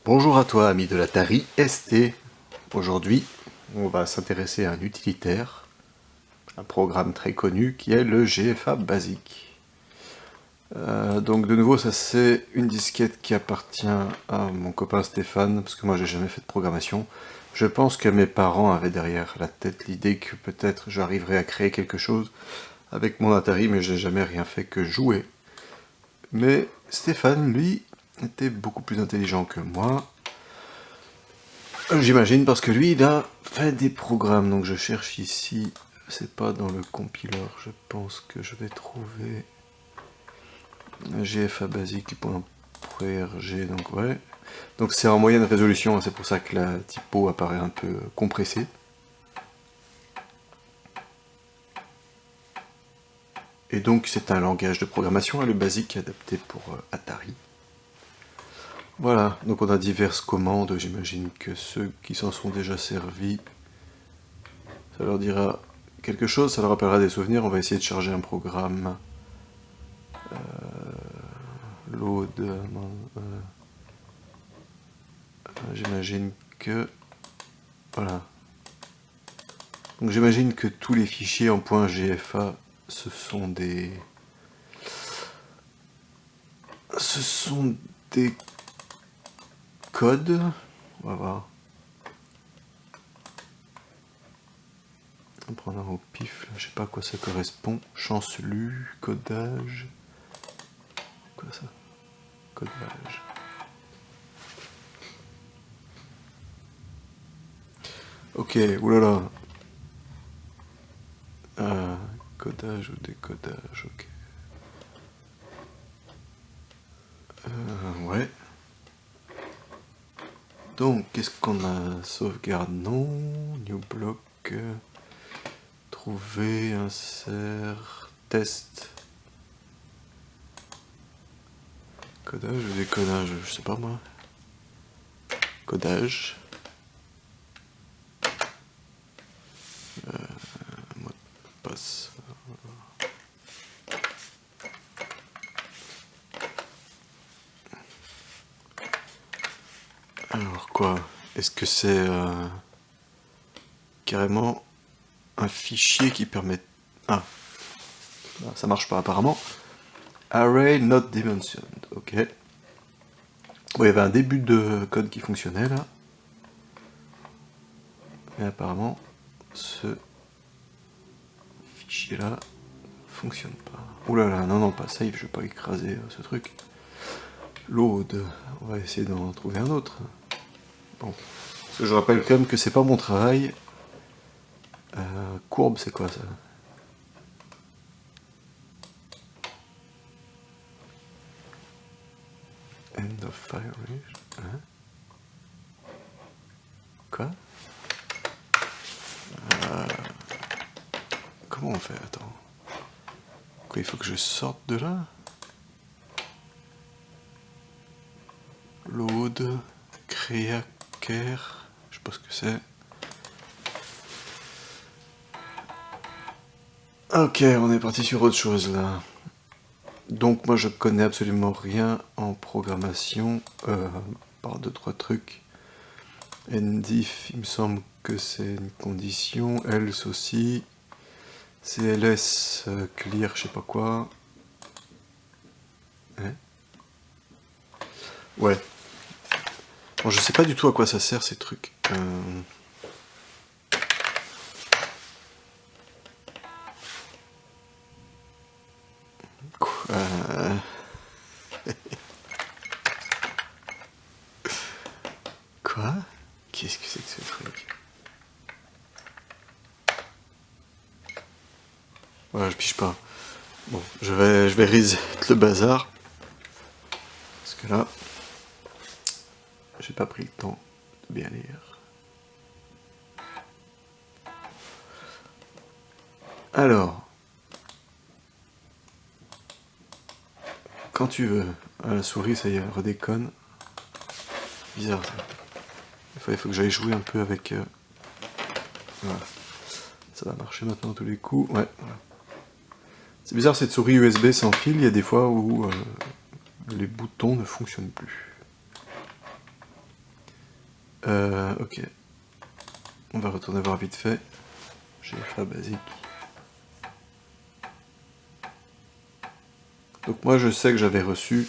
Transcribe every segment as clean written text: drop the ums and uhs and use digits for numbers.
Bonjour à toi, ami de l'Atari ST. Aujourd'hui, on va s'intéresser à un utilitaire, un programme très connu qui est le GFA Basic. Donc de nouveau, ça c'est une disquette qui appartient à mon copain Stéphane, parce que moi j'ai jamais fait de programmation. Je pense que mes parents avaient derrière la tête l'idée que peut-être j'arriverais à créer quelque chose avec mon Atari, mais j'ai jamais rien fait que jouer. Mais Stéphane, lui, était beaucoup plus intelligent que moi. J'imagine parce que lui il a fait des programmes, donc je cherche ici, c'est pas dans le compiler, je pense que je vais trouver GFA basic.org, donc ouais. Donc c'est en moyenne résolution, c'est pour ça que la typo apparaît un peu compressée. Et donc c'est un langage de programmation, le basic adapté pour Atari. Voilà, donc on a diverses commandes, j'imagine que ceux qui s'en sont déjà servis, ça leur dira quelque chose, ça leur rappellera des souvenirs. On va essayer de charger un programme. Load. J'imagine que. Voilà. Donc j'imagine que tous les fichiers en .gfa, ce sont des. Ce sont des codes. On va voir. On va prendre un au pif, je sais pas à quoi ça correspond. Chancelu, codage. Quoi ça? Codage. Ok, oulala. Codage ou décodage, ok. Ouais. Donc, qu'est-ce qu'on a? Sauvegarde, non. New block. Trouver, insert, test. Codage ou décodage, je sais pas moi. Codage. Mot de passe. Alors quoi? Est-ce que c'est carrément un fichier qui permet... Ah, ça marche pas apparemment. Array not dimensioned, ok. Bon, il y avait un début de code qui fonctionnait là. Mais apparemment, ce fichier là fonctionne pas. Ouh là là, non, non, pas save, je vais pas écraser ce truc. Load, on va essayer d'en trouver un autre. Bon, parce que je rappelle quand même que c'est pas mon travail. Courbe, c'est quoi ça? End of fire range. Hein? Quoi? Comment on fait? Attends. Quoi, il faut que je sorte de là? Load, créa, care, je sais pas ce que c'est. Ok, on est parti sur autre chose là. Donc moi je connais absolument rien en programmation, par 2-3 trucs. Ndif, il me semble que c'est une condition, else aussi. CLS, clear, je sais pas quoi. Hein? Ouais. Bon, je sais pas du tout à quoi ça sert ces trucs. Quoi? Qu'est-ce que c'est que ce truc? Voilà, je piche pas. Bon, je vais reset le bazar. Parce que là, j'ai pas pris le temps de bien lire. Alors, quand tu veux, à la souris, ça y est, elle redéconne. Bizarre ça. Il faut que j'aille jouer un peu avec... Voilà. Ça va marcher maintenant à tous les coups. Ouais, voilà. C'est bizarre cette souris USB sans fil, il y a des fois où les boutons ne fonctionnent plus. Ok. On va retourner voir vite fait. GFA basique. Donc moi je sais que j'avais reçu,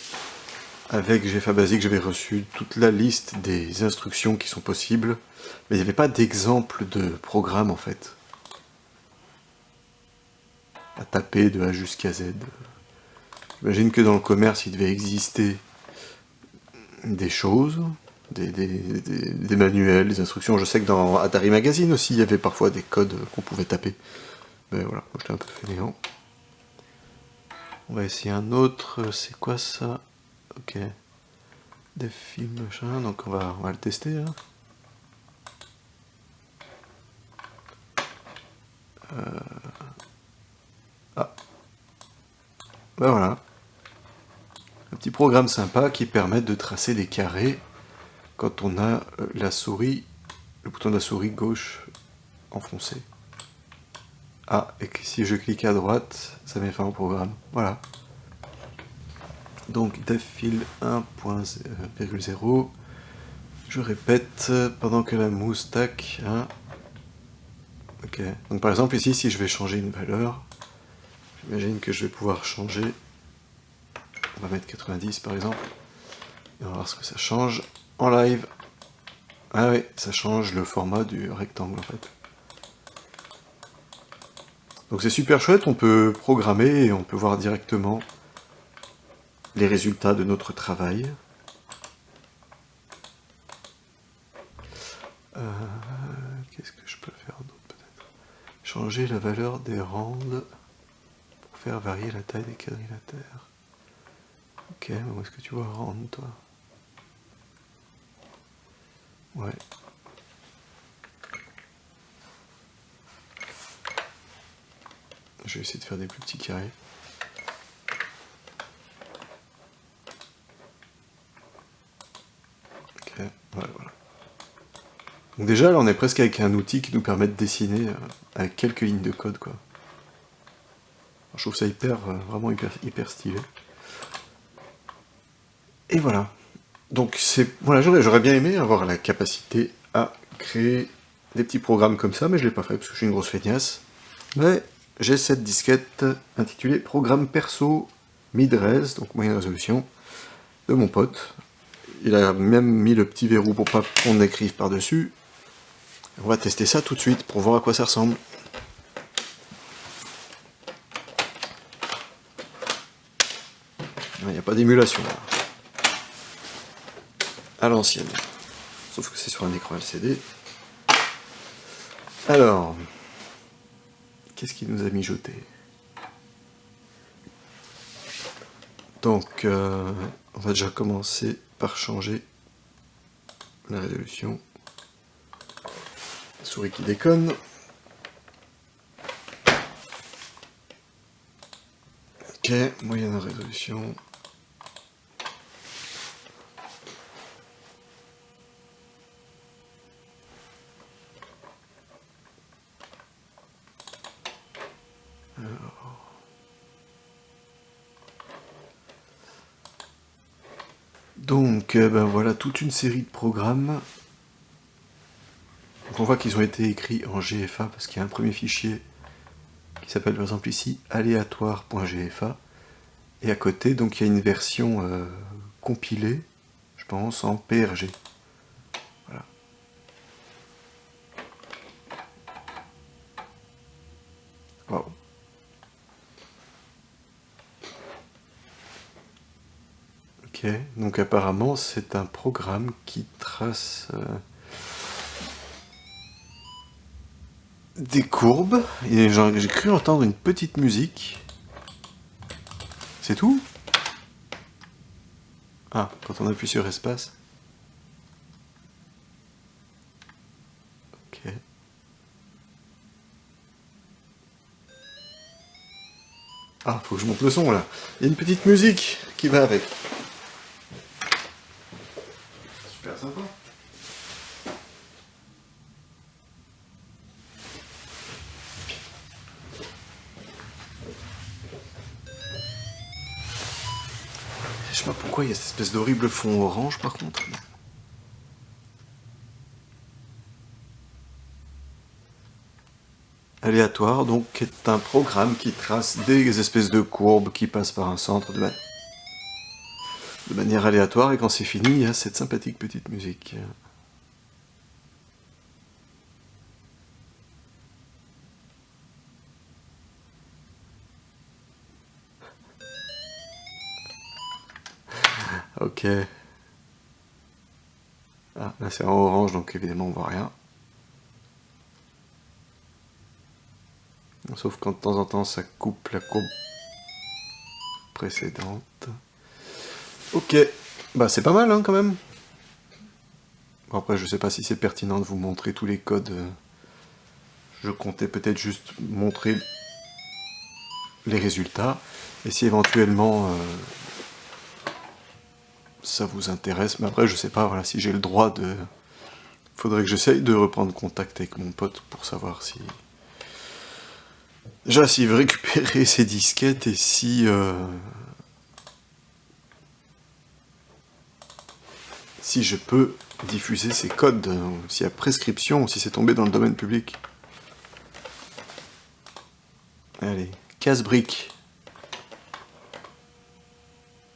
avec GFA basique, j'avais reçu toute la liste des instructions qui sont possibles, mais il n'y avait pas d'exemple de programme en fait. À taper de A jusqu'à Z. J'imagine que dans le commerce il devait exister des choses, des manuels, des instructions. Je sais que dans Atari Magazine aussi il y avait parfois des codes qu'on pouvait taper. Mais voilà, moi j'étais un peu fainéant. On va essayer un autre, c'est quoi ça? Ok. Des films, machin, donc on va le tester. Hein. Ah. Ben voilà. Un petit programme sympa qui permet de tracer des carrés quand on a la souris, le bouton de la souris gauche enfoncé. Ah, et que si je clique à droite, ça met fin au programme. Voilà. Donc DevFil 1.0. Je répète pendant que la mousse tac. Hein. Ok. Donc par exemple ici, si je vais changer une valeur, j'imagine que je vais pouvoir changer. On va mettre 90 par exemple. Et on va voir ce que ça change en live. Ah oui, ça change le format du rectangle en fait. Donc c'est super chouette, on peut programmer et on peut voir directement les résultats de notre travail. Qu'est-ce que je peux faire d'autre peut-être? Changer la valeur des randes pour faire varier la taille des quadrilatères. Ok, mais où est-ce que tu vois rand toi? Ouais. Je vais essayer de faire des plus petits carrés. Ok, ouais, voilà. Donc déjà, là, on est presque avec un outil qui nous permet de dessiner avec quelques lignes de code, quoi. Alors, je trouve ça vraiment hyper stylé. Et voilà. Donc voilà, j'aurais bien aimé avoir la capacité à créer des petits programmes comme ça, mais je l'ai pas fait parce que je suis une grosse feignasse. Mais j'ai cette disquette intitulée Programme perso mid-res, donc moyenne résolution, de mon pote. Il a même mis le petit verrou pour pas qu'on écrive par-dessus. On va tester ça tout de suite pour voir à quoi ça ressemble. Il n'y a pas d'émulation là. À l'ancienne. Sauf que c'est sur un écran LCD. Alors, qu'est-ce qu'il nous a mijoté? Donc, on va déjà commencer par changer la résolution. La souris qui déconne. Ok, moyenne résolution. Donc, ben voilà toute une série de programmes. Donc on voit qu'ils ont été écrits en GFA parce qu'il y a un premier fichier qui s'appelle par exemple ici aléatoire.gfa et à côté donc il y a une version compilée, je pense, en PRG. Voilà. Wow. Ok, donc apparemment c'est un programme qui trace des courbes, et j'ai cru entendre une petite musique. C'est tout? Ah, quand on appuie sur espace. Ok. Ah, faut que je monte le son là. Il y a une petite musique qui va avec. Super sympa. Je sais pas pourquoi il y a cette espèce d'horrible fond orange par contre. aléatoire, donc, est un programme qui trace des espèces de courbes qui passent par un centre de manière aléatoire, et quand c'est fini, il y a cette sympathique petite musique. Ok. Ah, là c'est en orange, donc évidemment on voit rien. Sauf quand de temps en temps ça coupe la courbe précédente. Ok, bah c'est pas mal hein, quand même. Bon, après je sais pas si c'est pertinent de vous montrer tous les codes. Je comptais peut-être juste montrer les résultats. Et si éventuellement ça vous intéresse, mais après je sais pas voilà, si j'ai le droit de... Faudrait que j'essaye de reprendre contact avec mon pote pour savoir si... Déjà s'il veut récupérer ses disquettes et si... si je peux diffuser ces codes, s'il y a prescription, si c'est tombé dans le domaine public. Allez, casse-brique.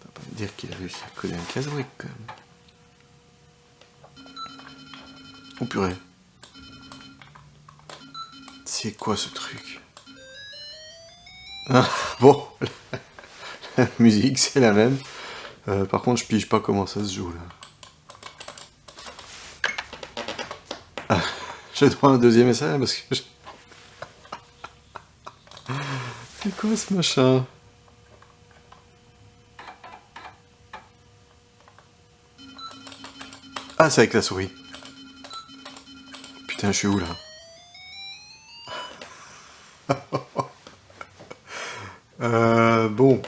On va pas me dire qu'il a réussi à coller un casse-brique quand même. Oh purée. C'est quoi ce truc? Ah, bon, la musique c'est la même. Par contre je pige pas comment ça se joue là. Ah, j'ai droit à un deuxième essai parce que... C'est quoi ce machin? Ah, c'est avec la souris. Putain, je suis où là? Bon,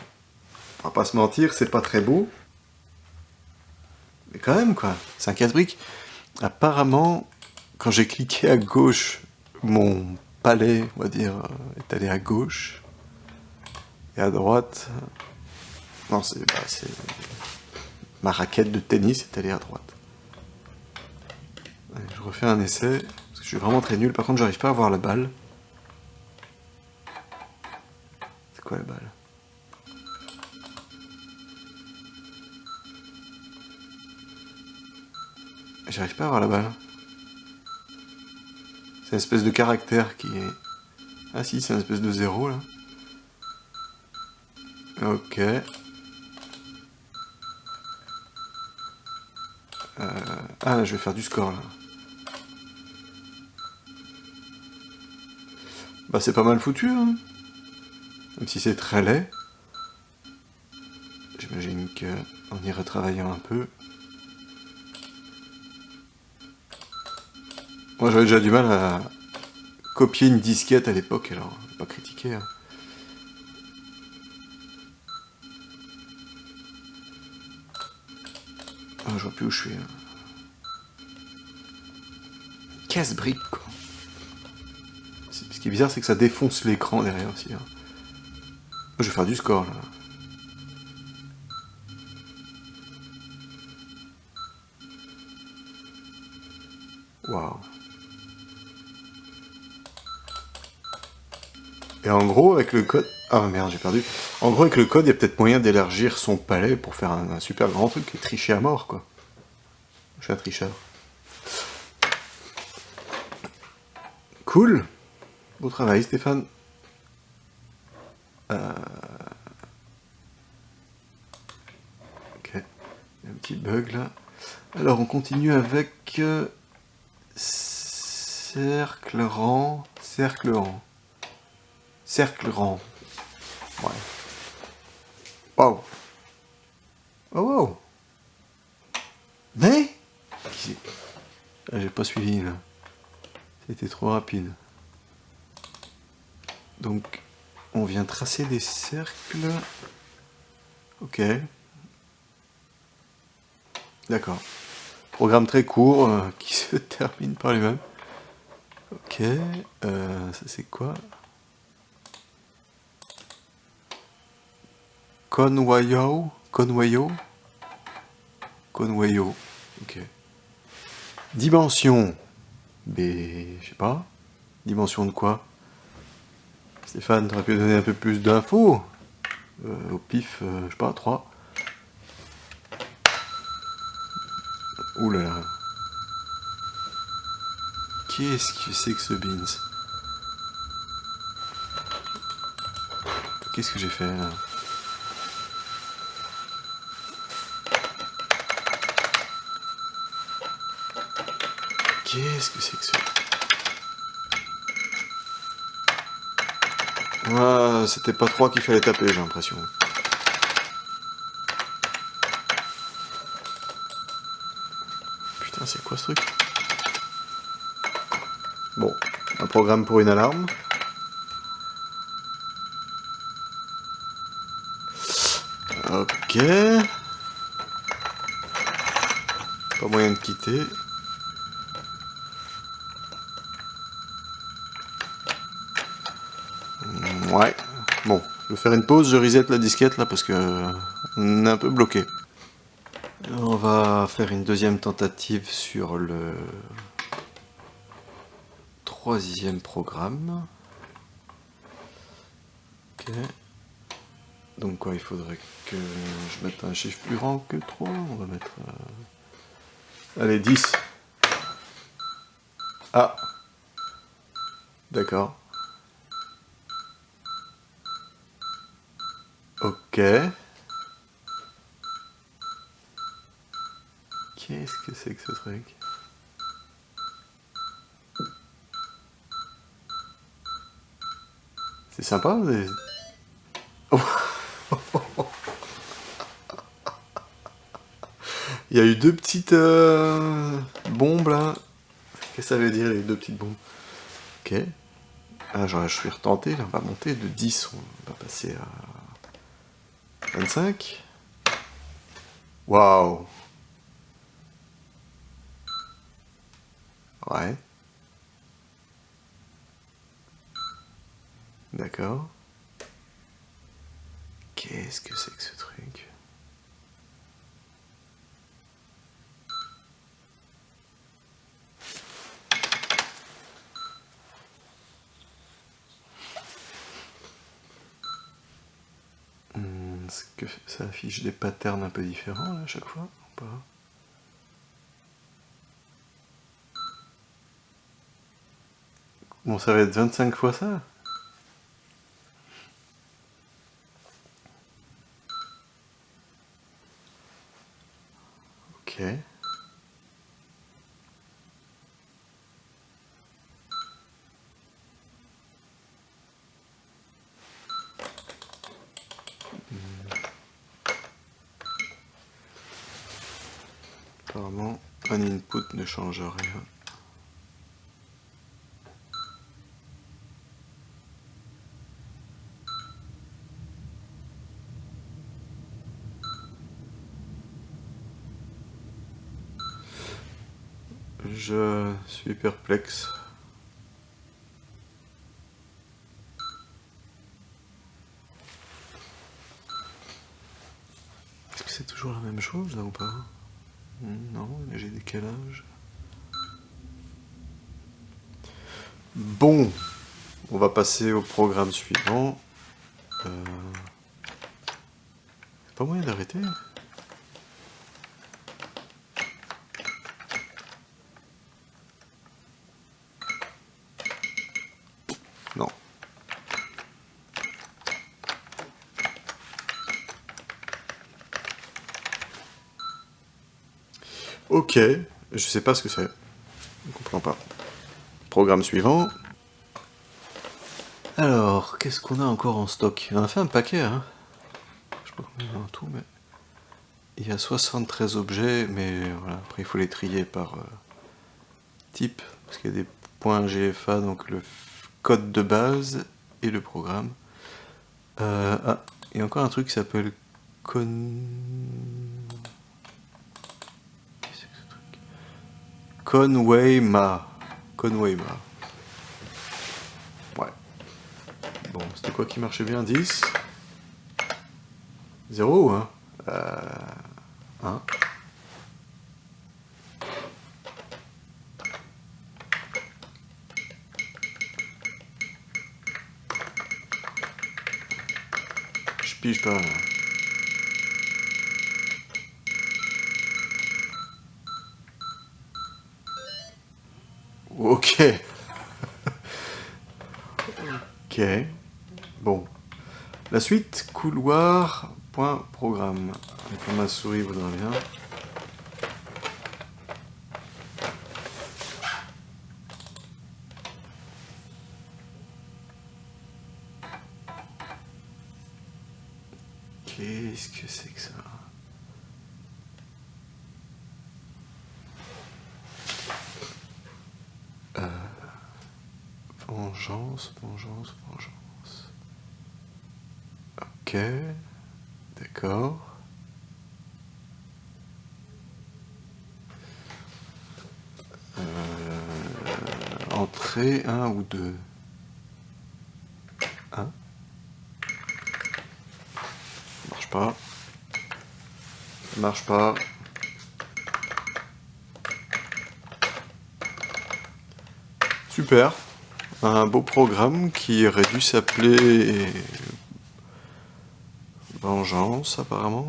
on va pas se mentir, c'est pas très beau. Mais quand même, quoi. C'est un casse-brique. Apparemment, quand j'ai cliqué à gauche, mon palais, on va dire, est allé à gauche. Et à droite... Non, c'est... Ma raquette de tennis est allée à droite. Allez, je refais un essai, parce que je suis vraiment très nul. Par contre, j'arrive pas à voir la balle. C'est quoi la balle? J'arrive pas à voir la balle. C'est une espèce de caractère qui est... Ah si, c'est une espèce de zéro, là. Ok. Ah, là, je vais faire du score, là. Bah, c'est pas mal foutu, hein. Même si c'est très laid. J'imagine qu'en y retravaillant un peu... Moi, j'avais déjà du mal à copier une disquette à l'époque, alors, pas critiquer, hein. Ah, je vois plus où je suis, hein. Casse-brique, quoi. Ce qui est bizarre, c'est que ça défonce l'écran derrière aussi, hein. Je vais faire du score, là. Waouh. Et en gros, avec le code... Ah merde, j'ai perdu. En gros, avec le code, il y a peut-être moyen d'élargir son palais pour faire un super grand truc et tricher à mort, quoi. Je suis un tricheur. Cool. Beau travail, Stéphane. Ok. Il y a un petit bug, là. Alors, on continue avec... cercle rang... Cercle rang. Cercle rang. Ouais. Waouh. Oh wow. Mais ah, j'ai pas suivi là. C'était trop rapide. Donc, on vient tracer des cercles. Ok. D'accord. Programme très court qui se termine par lui-même. Ok. Ça c'est quoi? Conwayo. Conwayo. Conwayo. Ok. Dimension. B. Je sais pas. Dimension de quoi? Stéphane, t'aurais pu donner un peu plus d'infos. Au pif, je sais pas, 3. Ouh là là. Qu'est-ce que c'est que ce beans? Qu'est-ce que j'ai fait là? Qu'est-ce que c'est que ce... Ah, c'était pas 3 qu'il fallait taper, j'ai l'impression. Putain, c'est quoi ce truc? Bon, un programme pour une alarme. Ok. Pas moyen de quitter. Ouais. Bon, je vais faire une pause, je reset la disquette là parce que on est un peu bloqué. On va faire une deuxième tentative sur le 3e programme. Ok. Donc quoi, il faudrait que je mette un chiffre plus grand que 3. On va mettre... Allez, 10. Ah. D'accord. Ok. Qu'est-ce que c'est que ce truc? C'est sympa des... Oh. Il y a eu 2 petites bombes là. Qu'est-ce que ça veut dire les 2 petites bombes? Ok. Ah, je suis retenté, là, on va monter de 10, on va passer à 25. Waouh. Ouais. D'accord. Qu'est-ce que c'est que ce truc? Est-ce que ça affiche des patterns un peu différents là, à chaque fois ou pas? Bon, ça va être 25 fois ça? Ok. Apparemment, un input ne change rien. Je suis perplexe. Est-ce que c'est toujours la même chose là ou pas? Non, j'ai décalage. Bon, on va passer au programme suivant. Pas moyen d'arrêter? Non. Ok, je sais pas ce que c'est. Je comprends pas. Programme suivant. Alors, qu'est-ce qu'on a encore en stock? On a fait un paquet, hein. Je sais pas combien il y en a en tout, mais... Il y a 73 objets, mais voilà, après il faut les trier par type, parce qu'il y a des points GFA, donc le code de base et le programme. Ah, il y a encore un truc qui s'appelle Conway-Ma. Conway-Ma. Ouais. Bon, c'était quoi qui marchait bien? 10 0 ou 1 1. pige pas. Ok. Ok. Bon. La suite, couloir.programme. Comme ma souris voudrait bien. Qu'est-ce que c'est que ça? Vengeance, vengeance, vengeance. Ok. D'accord. Entrée 1 ou 2. 1. Marche pas. Ça marche pas. Super. Un beau programme qui aurait dû s'appeler Vengeance apparemment.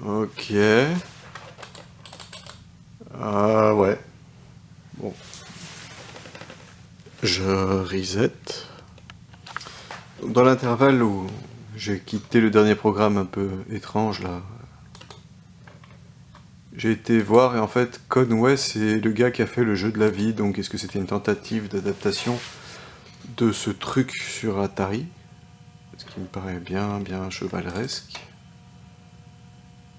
Ok. Ah ouais. Bon. Je reset. Dans l'intervalle où j'ai quitté le dernier programme un peu étrange là, j'ai été voir et en fait Conway c'est le gars qui a fait le jeu de la vie, donc est-ce que c'était une tentative d'adaptation de ce truc sur Atari? Ce qui me paraît bien chevaleresque.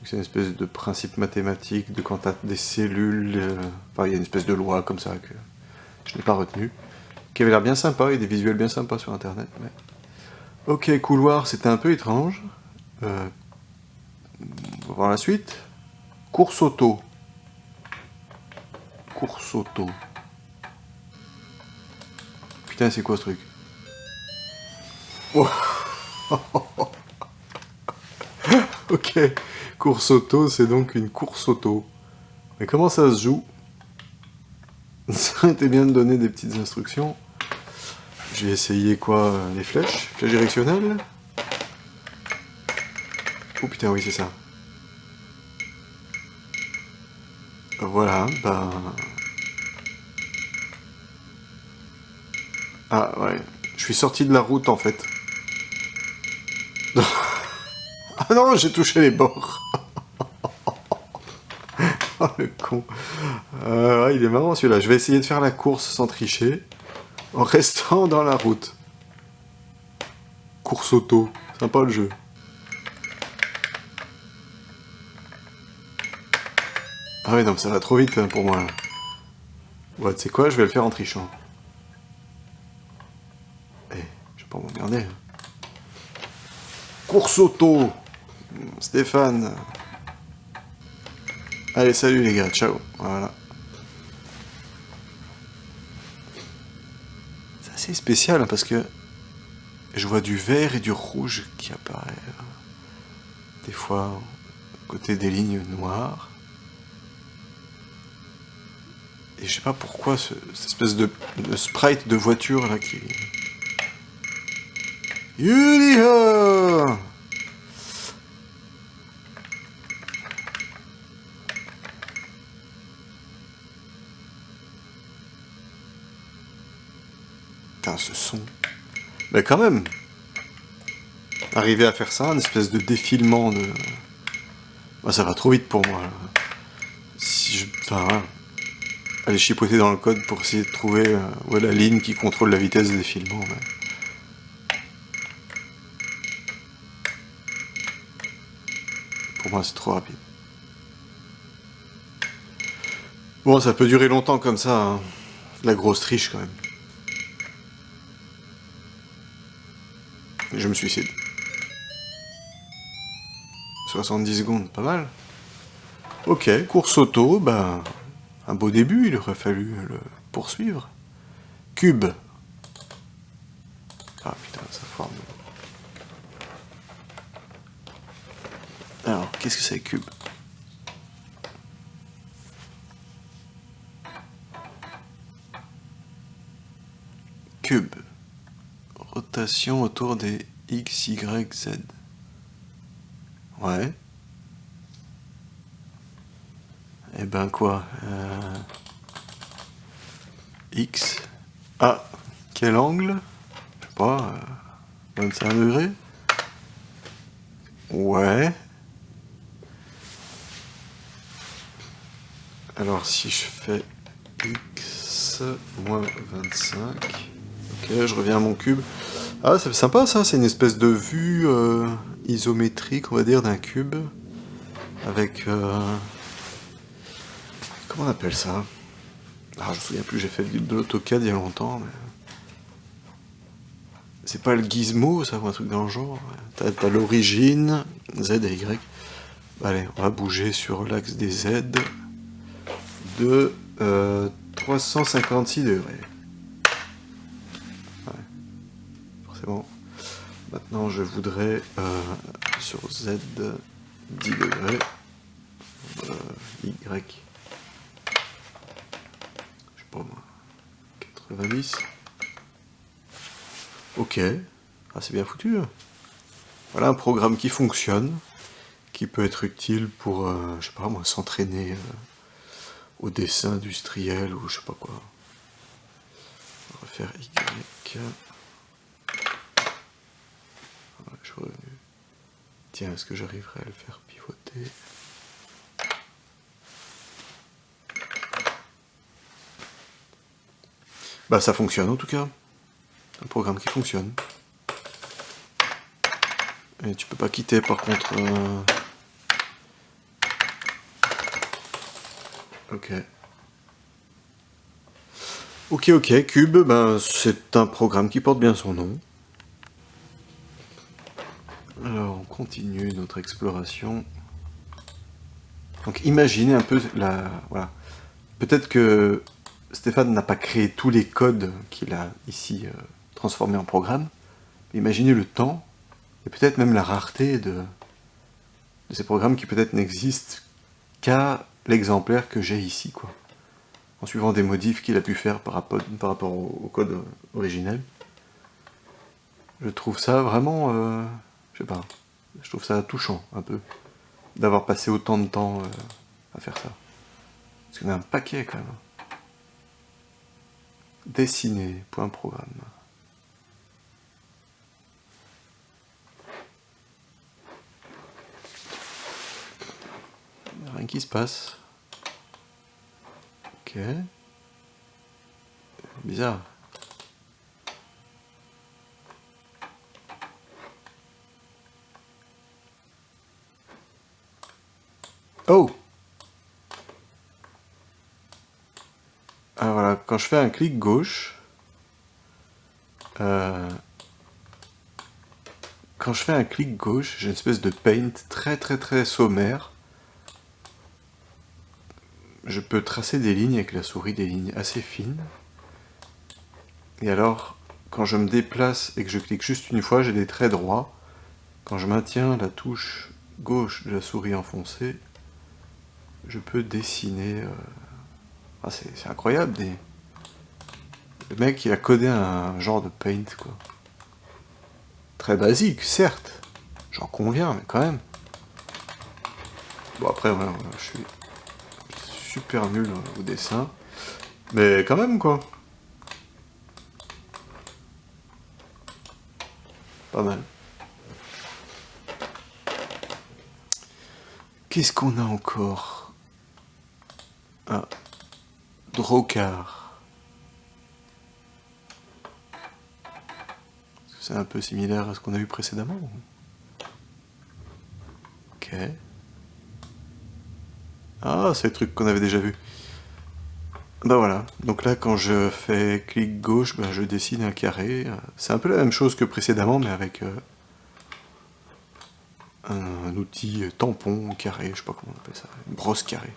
C'est une espèce de principe mathématique de quand t'as des cellules, enfin il y a une espèce de loi comme ça que je n'ai pas retenu, qui avait l'air bien sympa et des visuels bien sympas sur internet. Mais... Ok, couloir, c'était un peu étrange. On va voir la suite. Course auto. Course auto. Putain, c'est quoi ce truc? Oh. Ok, course auto, c'est donc une course auto. Mais comment ça se joue? Ça aurait été bien de donner des petites instructions. Je vais essayer quoi? Les flèches? Flèches directionnelles? Oh putain, oui, c'est ça. Voilà, ben... Ah, ouais. Je suis sorti de la route, en fait. Ah non, j'ai touché les bords. Oh, le con. Ouais, il est marrant, celui-là. Je vais essayer de faire la course sans tricher, en restant dans la route. Course auto. Sympa, le jeu. Ah ouais, non, mais ça va trop vite, hein, pour moi, là. Ouais, tu sais quoi, je vais le faire en trichant. Eh, je vais pas m'emmerder. Course auto. Stéphane. Allez, salut les gars, ciao. Voilà. C'est assez spécial, hein, parce que je vois du vert et du rouge qui apparaît. Des fois, à côté des lignes noires. Et je sais pas pourquoi cette espèce de sprite de voiture là qui... Yuliha! Putain, ce son. Mais quand même, arriver à faire ça, une espèce de défilement de... Bah, ça va trop vite pour moi. Là. Si je... Enfin, voilà. Aller chipoter dans le code pour essayer de trouver où est la ligne qui contrôle la vitesse de défilement. Mais... Pour moi, c'est trop rapide. Bon, ça peut durer longtemps comme ça. Hein. La grosse triche, quand même. Et je me suicide. 70 secondes, pas mal. Ok, course auto, ben... Un beau début, il aurait fallu le poursuivre. Cube. Ah putain, ça forme. Alors, qu'est-ce que c'est, cube? Cube. Rotation autour des X, Y, Z. Ouais. Et ben quoi X. Ah, quel angle? Je sais pas, 25 degrés? Ouais. Alors si je fais X moins 25... Ok, je reviens à mon cube. Ah, c'est sympa ça, c'est une espèce de vue isométrique, on va dire, d'un cube. Avec... comment on appelle ça? Ah, je me souviens plus, j'ai fait de l'AutoCAD il y a longtemps, mais... C'est pas le gizmo, ça, ou un truc dans le genre. T'as l'origine, Z et Y. Allez, on va bouger sur l'axe des Z de 356 degrés. Ouais, forcément. Maintenant, je voudrais sur Z 10 degrés. Y. Je sais pas moi. 90. Ok. Ah, c'est bien foutu. Voilà un programme qui fonctionne, qui peut être utile pour, je sais pas moi, s'entraîner au dessin industriel ou je sais pas quoi. On va faire Y. Ouais, je suis revenu. Tiens, est-ce que j'arriverai à le faire pivoter? Bah ça fonctionne en tout cas. Un programme qui fonctionne. Et tu peux pas quitter par contre... Ok. Ok, Cube, ben, c'est un programme qui porte bien son nom. Alors, on continue notre exploration. Donc, imaginez un peu la... Voilà. Peut-être que Stéphane n'a pas créé tous les codes qu'il a ici transformés en programme. Imaginez le temps, et peut-être même la rareté de ces programmes qui peut-être n'existent qu'à l'exemplaire que j'ai ici, quoi. En suivant des modifs qu'il a pu faire par rapport au code originel. Je trouve ça vraiment... je sais pas. Je trouve ça touchant, un peu. D'avoir passé autant de temps à faire ça. Parce qu'il y en a un paquet, quand même. Dessiner, point programme. Rien qui se passe. Ok. Bizarre. Oh! Ah voilà, quand je fais un clic gauche... quand je fais un clic gauche, j'ai une espèce de paint très sommaire. Je peux tracer des lignes avec la souris, des lignes assez fines. Et alors, quand je me déplace et que je clique juste une fois, j'ai des traits droits. Quand je maintiens la touche gauche de la souris enfoncée, je peux dessiner... Ah, c'est incroyable, le mec, il a codé un genre de paint, quoi. Très basique, certes. J'en conviens, mais quand même. Bon, après, voilà, je suis super nul au dessin. Mais quand même, quoi. Pas mal. Qu'est-ce qu'on a encore? Ah. Drawcar. C'est un peu similaire à ce qu'on a vu précédemment. Ok. Ah, c'est le truc qu'on avait déjà vu. Ben voilà, donc là quand je fais clic gauche, ben je dessine un carré. C'est un peu la même chose que précédemment, mais avec un outil tampon carré, je sais pas comment on appelle ça, une brosse carrée.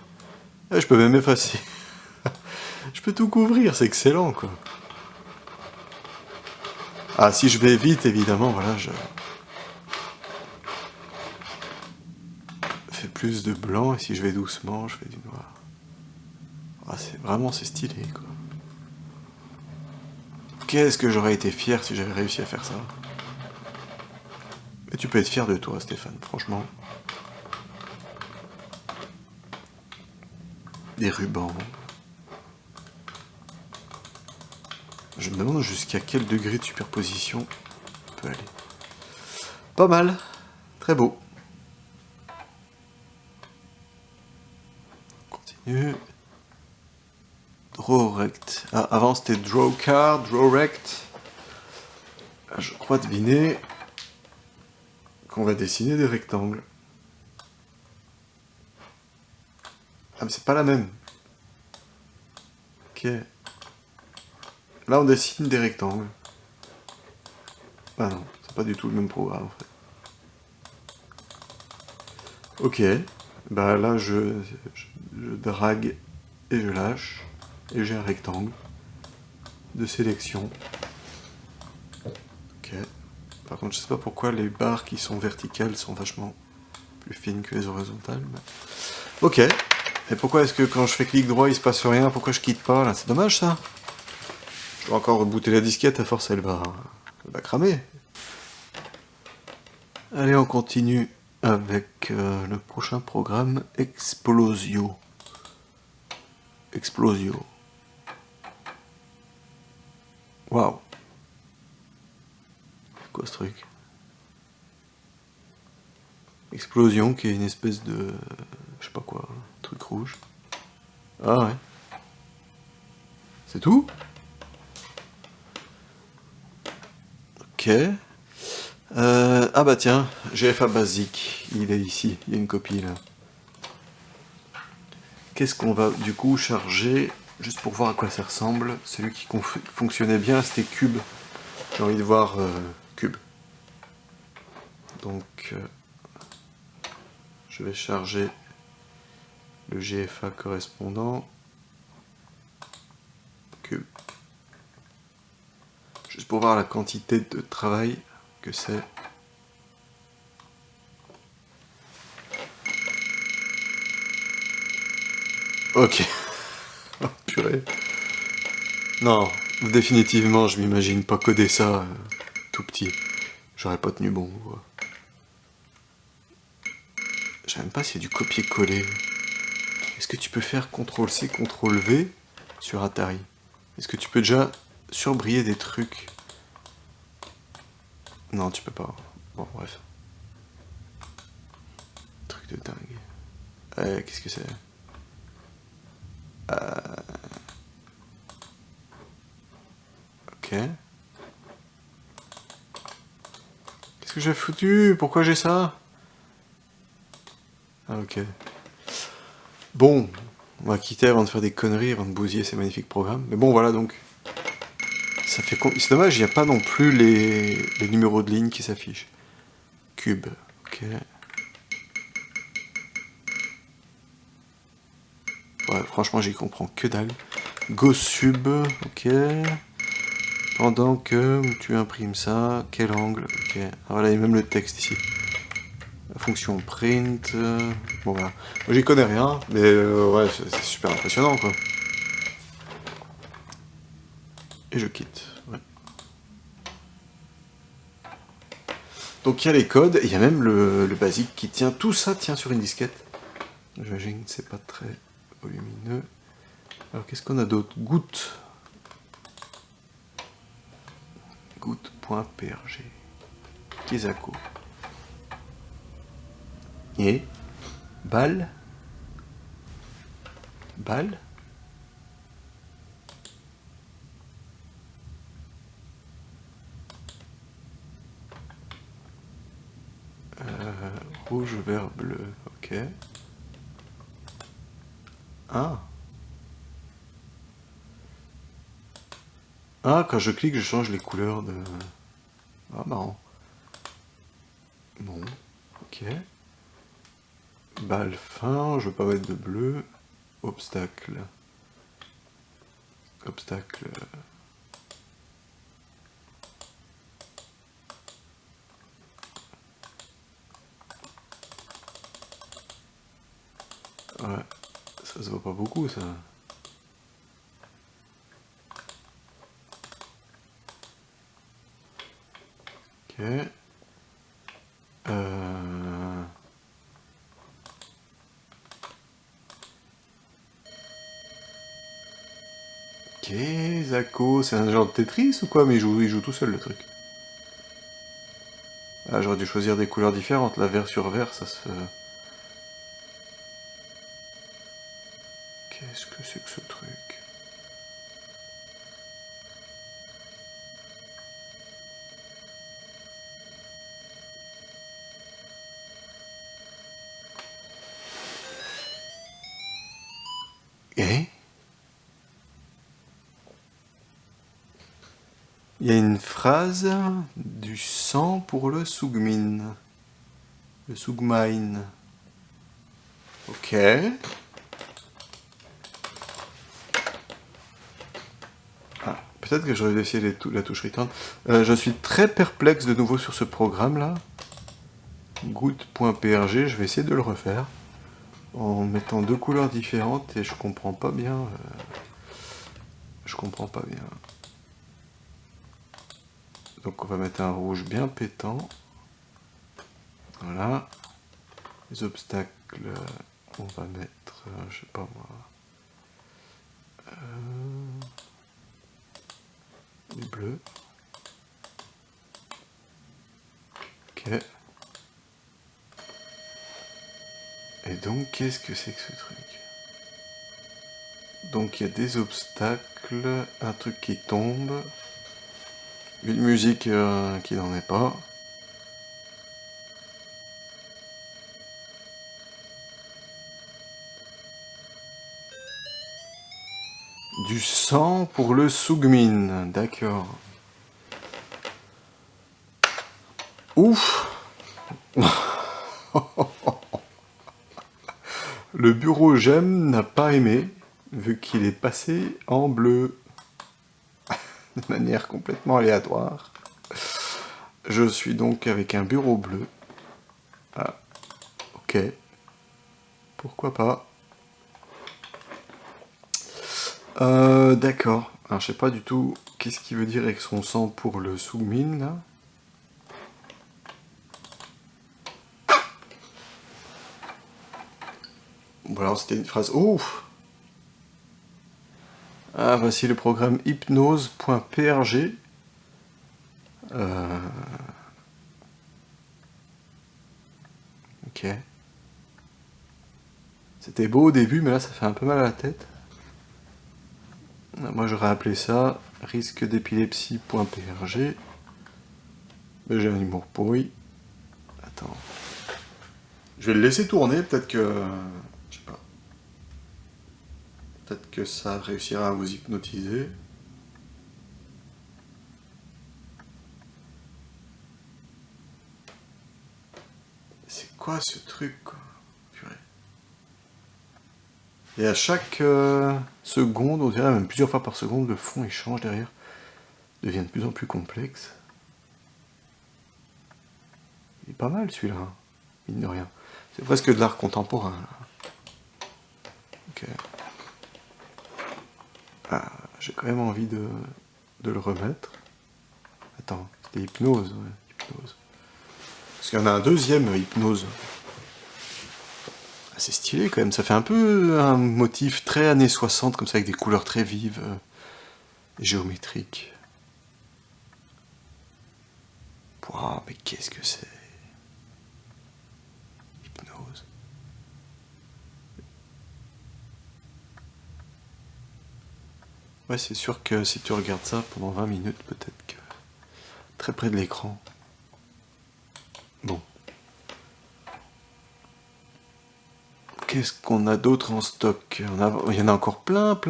Ah, je peux même effacer. Je peux tout couvrir, c'est excellent quoi. Ah, si je vais vite, évidemment, voilà, je fais plus de blanc, et si je vais doucement, je fais du noir. Ah, c'est stylé quoi. qu'est-ce que j'aurais été fier si j'avais réussi à faire ça. Mais tu peux être fier de toi, Stéphane, franchement. Des rubans. Je me demande jusqu'à quel degré de superposition on peut aller. Pas mal. Très beau. On continue. Draw rect. Ah, avant c'était draw card, draw rect. Ah, je crois deviner qu'on va dessiner des rectangles. Ah mais c'est pas la même. Ok. Là on dessine des rectangles. Ah non, c'est pas du tout le même programme en fait. Ok. Bah là je drague et je lâche. Et j'ai un rectangle de sélection. Ok. Par contre je sais pas pourquoi les barres qui sont verticales sont vachement plus fines que les horizontales. Mais... Ok. Et pourquoi est-ce que quand je fais clic droit il se passe rien? Pourquoi je quitte pas là? C'est dommage ça. Je dois encore rebooter la disquette, à force elle va cramer. Allez, on continue avec le prochain programme, Explosio. Explosio. Waouh. C'est quoi ce truc? Explosion, qui est une espèce de... je sais pas quoi, truc rouge. Ah ouais. C'est tout? Ok. Ah bah tiens, GFA basique, il est ici, il y a une copie là. Qu'est-ce qu'on va du coup charger, juste pour voir à quoi ça ressemble? Celui qui fonctionnait bien, c'était Cube. J'ai envie de voir Cube. Donc, je vais charger le GFA correspondant. Cube. Juste pour voir la quantité de travail que c'est. Ok. Oh, purée. Non, définitivement, je m'imagine pas coder ça tout petit. J'aurais pas tenu bon. Je sais même pas s'il y a du copier-coller. Est-ce que tu peux faire CTRL-C, CTRL-V sur Atari? Est-ce que tu peux déjà surbriller des trucs? Non, tu peux pas. Bon, bref. Truc de dingue. Qu'est-ce que c'est? Ok. Qu'est-ce que j'ai foutu? Pourquoi j'ai ça? Ah, ok. Bon, on va quitter avant de faire des conneries, avant de bousiller ces magnifiques programmes. Mais bon, voilà donc. Ça fait c'est dommage, il n'y a pas non plus les numéros de ligne qui s'affichent. Cube, ok. Ouais, franchement, j'y comprends que dalle. Go sub, ok. Pendant que tu imprimes ça, quel angle, ok. Ah, voilà, il y a même le texte ici. La fonction print, bon voilà. Moi j'y connais rien, mais ouais, c'est super impressionnant quoi. Et je quitte, ouais. Donc il y a les codes, et il y a même le basique qui tient, tout ça tient sur une disquette. J'imagine que c'est pas très volumineux. Alors qu'est-ce qu'on a d'autre? Goutte. Goutte.prg. Kizako. Et balle. Balle. Rouge, vert, bleu. Ok. Ah. Ah, quand je clique, je change les couleurs de... Ah, marrant. Bon, ok. Balle fin, je veux pas mettre de bleu. Obstacle. Obstacle. Ouais, ça se voit pas beaucoup ça. Ok. Ok, Zako, c'est un genre de Tetris ou quoi? Mais il joue tout seul le truc. Ah, j'aurais dû choisir des couleurs différentes, là, vert sur vert, ça se... Qu'est-ce que c'est que ce truc? Eh? Il y a une phrase du sang pour le Sougmin. Le Sougmine. Ok. Ah, peut-être que j'aurais dû essayer la touche return. Je suis très perplexe de nouveau sur ce programme-là. Goutte.prg, je vais essayer de le refaire. En mettant deux couleurs différentes et je comprends pas bien. Je comprends pas bien. Donc on va mettre un rouge bien pétant. Voilà. Les obstacles, on va mettre, je sais pas moi, du bleu. Ok. Et donc, qu'est-ce que c'est que ce truc? Donc il y a des obstacles, un truc qui tombe, une musique qui n'en est pas. Du sang pour le Sougmin, d'accord. Ouf. Le bureau j'aime n'a pas aimé, vu qu'il est passé en bleu. De manière complètement aléatoire. Je suis donc avec un bureau bleu. Ah, ok. Pourquoi pas. D'accord. Alors je sais pas du tout qu'est-ce qu'il veut dire avec son sang pour le Sougmin là. Bon alors c'était une phrase. Ouf. Ah voici le programme hypnose.prg. Ok. C'était beau au début, mais là ça fait un peu mal à la tête. Moi j'aurais appelé ça risque d'épilepsie.prg. Mais j'ai un humour pourri. Attends. Je vais le laisser tourner, peut-être que... Je sais pas. Peut-être que ça réussira à vous hypnotiser. C'est quoi ce truc, quoi? Purée. Et à chaque seconde, on dirait même plusieurs fois par seconde, le fond il change derrière. Il devient de plus en plus complexe. Il est pas mal celui-là, hein, mine de rien. C'est presque de l'art contemporain, là. Ok. Ah, j'ai quand même envie de le remettre. Attends, c'était hypnose, ouais, hypnose. Parce qu'il y en a un deuxième hypnose. Ah, c'est stylé quand même, ça fait un peu un motif très années 60, comme ça, avec des couleurs très vives, géométriques. Pouah, mais qu'est-ce que c'est? Hypnose. Ouais, c'est sûr que si tu regardes ça pendant 20 minutes, peut-être que... Très près de l'écran. Bon. Qu'est-ce qu'on a d'autre en stock? Il y en a encore plein. Le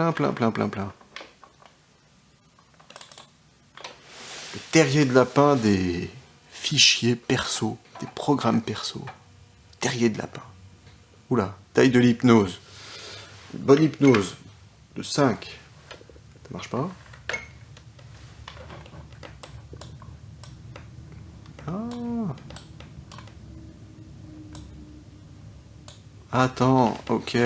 terrier de lapin des fichiers perso, des programmes perso. Terrier de lapin. Oula, taille de l'hypnose. Bonne hypnose. De 5. Ça marche pas? Ah. Attends, ok.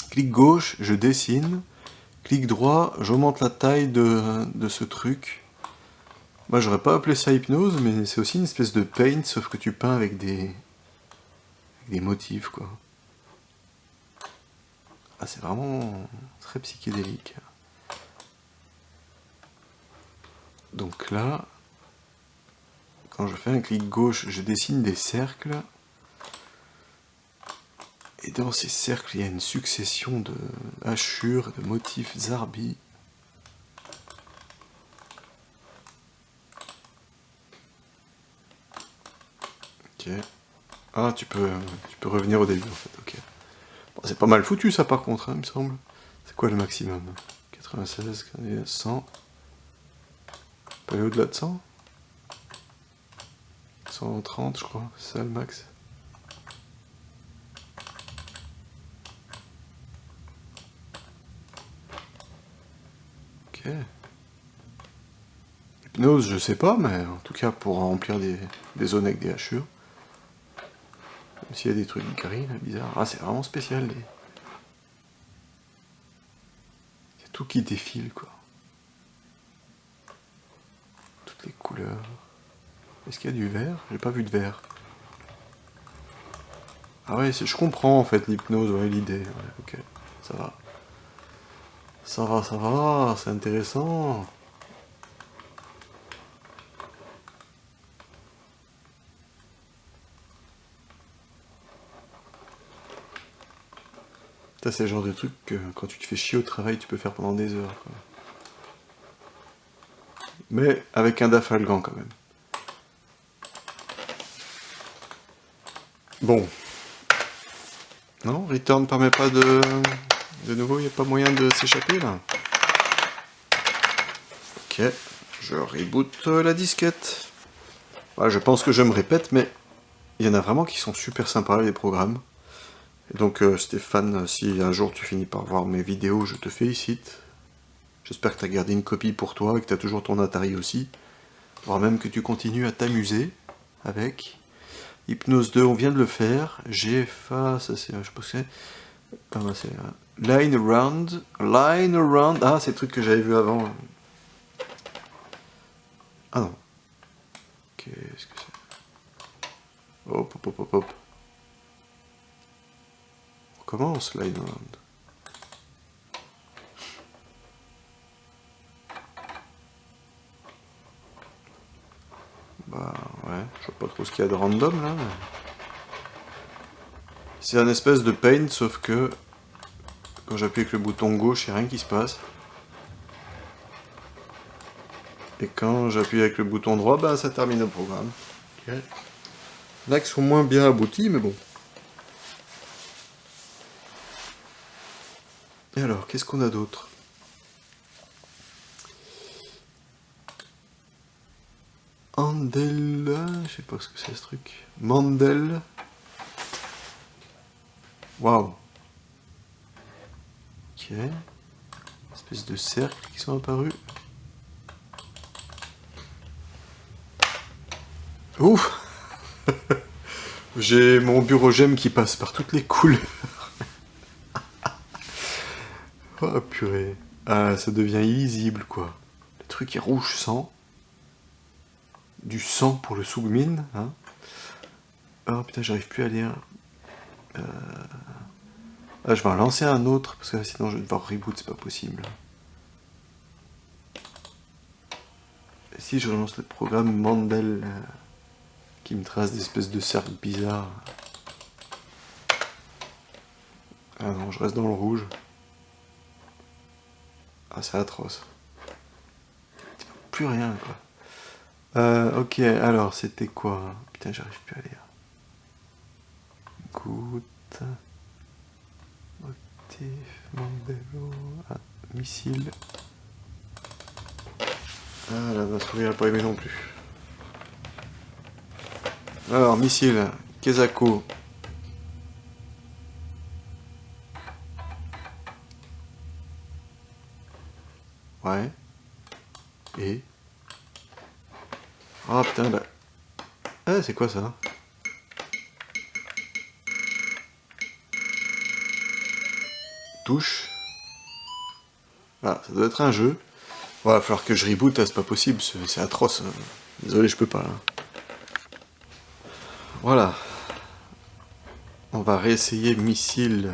Clic gauche, je dessine. Clic droit, j'augmente la taille de ce truc. Moi j'aurais pas appelé ça hypnose, mais c'est aussi une espèce de paint, sauf que tu peins avec des motifs, quoi. Ah, c'est vraiment très psychédélique. Donc là, quand je fais un clic gauche, je dessine des cercles. Et dans ces cercles, il y a une succession de hachures, de motifs zarbi. Ok. Ah, tu peux revenir au début en fait, ok. Bon, c'est pas mal foutu ça par contre, hein, il me semble. C'est quoi le maximum? 96, 100. On peut aller au-delà de 100? 130 je crois, c'est ça le max. Ok. Hypnose, je sais pas, mais en tout cas pour remplir des zones avec des hachures. Même s'il y a des trucs gris, là, bizarres. Ah, c'est vraiment spécial. Il y a tout qui défile, quoi. Toutes les couleurs. Est-ce qu'il y a du vert? J'ai pas vu de vert. Ah ouais, je comprends en fait l'hypnose, ouais, l'idée. Ouais, ok, ça va. Ça va, c'est intéressant. Ça, c'est le genre de truc que quand tu te fais chier au travail, tu peux faire pendant des heures, quoi. Mais avec un dafalgan quand même. Bon. Non, Return permet pas de... De nouveau, il n'y a pas moyen de s'échapper, là. Ok, je reboot la disquette. Ouais, je pense que je me répète, mais il y en a vraiment qui sont super sympas, les programmes. Et donc, Stéphane, si un jour tu finis par voir mes vidéos, je te félicite. J'espère que tu as gardé une copie pour toi et que tu as toujours ton Atari aussi. Voire même que tu continues à t'amuser avec. Hypnose 2, on vient de le faire. GFA, ça c'est... Je pense que c'est... Ah, bah, c'est... Line Around. Line Around. Ah, c'est le truc que j'avais vu avant. Ah non. Qu'est-ce que c'est? Hop, hop, hop, hop, hop. On commence, Line Around. Bah ouais, je vois pas trop ce qu'il y a de random là. C'est un espèce de paint, sauf que quand j'appuie avec le bouton gauche, il n'y a rien qui se passe. Et quand j'appuie avec le bouton droit, bah ça termine le programme. Okay. Là, qui sont moins bien aboutis, mais bon. Et alors, qu'est-ce qu'on a d'autre? Andel, je sais pas ce que c'est ce truc. Mandel. Waouh. Ok. Espèce de cercles qui sont apparus. Ouf. J'ai mon bureau gemme qui passe par toutes les couleurs. Oh purée. Ah, ça devient illisible quoi. Le truc est rouge sang. Du sang pour le Sougmin, hein. Oh putain, j'arrive plus à lire. Ah, je vais en lancer un autre, parce que sinon je vais devoir reboot, c'est pas possible. Et si je relance le programme Mandel, qui me trace des espèces de cercles bizarres. Ah non, je reste dans le rouge. Ah, c'est atroce. Plus rien, quoi. Ok, alors, c'était quoi? Putain, j'arrive plus à lire. Goutte. Motif. Mandelo. Ah, missile. Ah, là, ma souris n'a pas aimé non plus. Alors, missile. Kezako. Ouais. Et... Ah putain, là... Ah, c'est quoi ça? Touche. Ah, ça doit être un jeu. Ouais, va falloir que je reboot, c'est pas possible, c'est atroce. Désolé, je peux pas là. Voilà. On va réessayer Missile,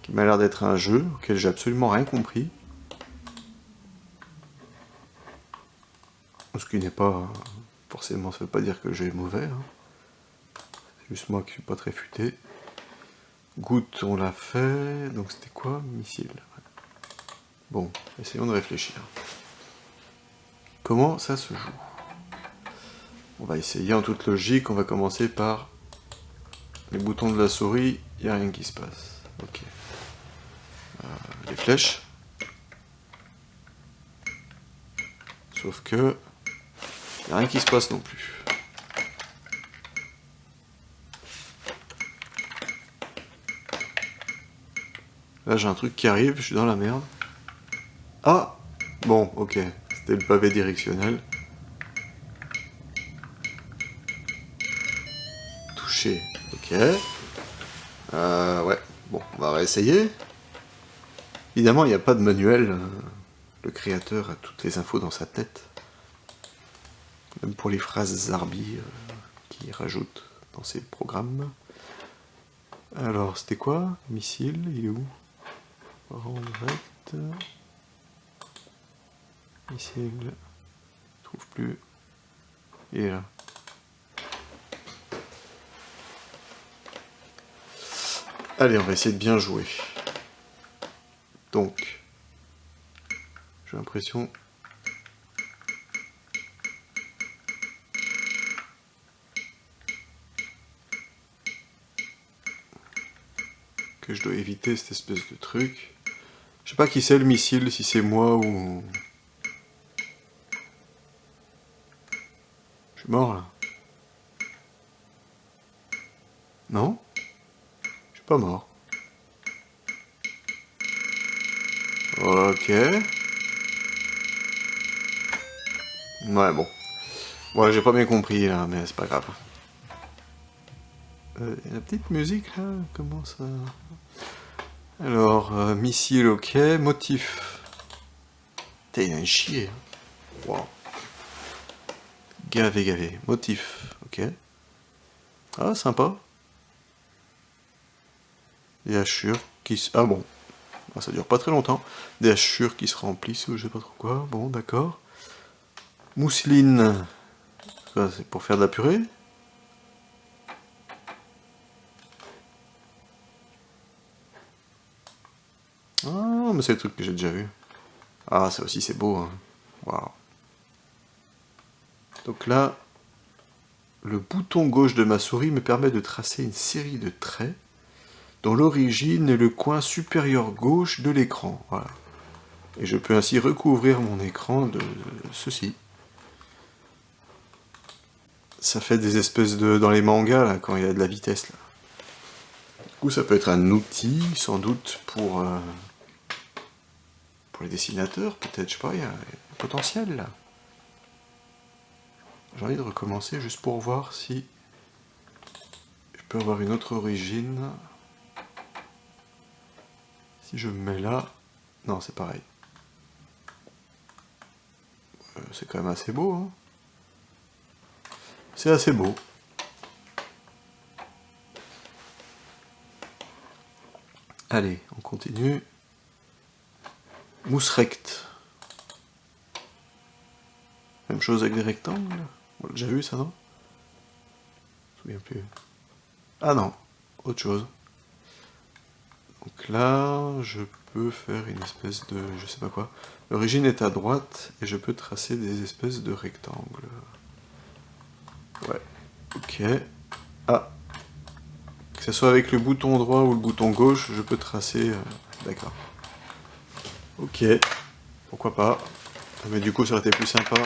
qui m'a l'air d'être un jeu auquel j'ai absolument rien compris. Ce qui n'est pas... Forcément, ça veut pas dire que le jeu est mauvais. Hein. C'est juste moi qui suis pas très futé. Goutte, on l'a fait. Donc c'était quoi? Missile. Bon, essayons de réfléchir. Comment ça se joue? On va essayer en toute logique. On va commencer par les boutons de la souris. Il n'y a rien qui se passe. Ok. Les flèches. Sauf que... il n'y a rien qui se passe non plus. Là j'ai un truc qui arrive, je suis dans la merde. Ah! Bon, ok. C'était le pavé directionnel. Toucher. Ok. Ouais. Bon, on va réessayer. Évidemment, il n'y a pas de manuel. Le créateur a toutes les infos dans sa tête. Même pour les phrases zarbi qu'il rajoute dans ses programmes. Alors, c'était quoi? Missile, il est où? Rendre rect. Missile. Je trouve plus. Il est là. Allez, on va essayer de bien jouer. Donc, j'ai l'impression... que je dois éviter cette espèce de truc. Je sais pas qui c'est le missile, si c'est moi ou... Je suis mort là. Non? Je suis pas mort. Ok. Ouais, bon. Ouais, j'ai pas bien compris là, mais c'est pas grave. La petite musique là, comment ça... Alors, missile, ok. Motif. Putain, il a un chier. Wow. Gavé, gavé. Motif, ok. Ah, sympa. Des hachures qui se... Ah bon. Ah, ça dure pas très longtemps. Des hachures qui se remplissent ou je sais pas trop quoi. Bon, d'accord. Mousseline. Ça, c'est pour faire de la purée. Ah, mais c'est le truc que j'ai déjà vu. Ah, ça aussi, c'est beau. Hein. Waouh. Donc là, le bouton gauche de ma souris me permet de tracer une série de traits dont l'origine est le coin supérieur gauche de l'écran. Voilà. Et je peux ainsi recouvrir mon écran de ceci. Ça fait des espèces de... dans les mangas, là, quand il y a de la vitesse, là. Du coup, ça peut être un outil, sans doute, pour les dessinateurs, peut-être, je sais pas, il y a un potentiel, là. J'ai envie de recommencer, juste pour voir si je peux avoir une autre origine. Si je me mets là... Non, c'est pareil. C'est quand même assez beau, hein. C'est assez beau. Allez, on continue. Mousse rect. Même chose avec des rectangles. On l'a déjà vu ça, non? Je me souviens plus. Ah non, autre chose. Donc là, je peux faire une espèce de... je sais pas quoi. L'origine est à droite, et je peux tracer des espèces de rectangles. Ouais, ok. Ah, que ce soit avec le bouton droit ou le bouton gauche, je peux tracer... D'accord. Ok, pourquoi pas. Mais du coup, ça aurait été plus sympa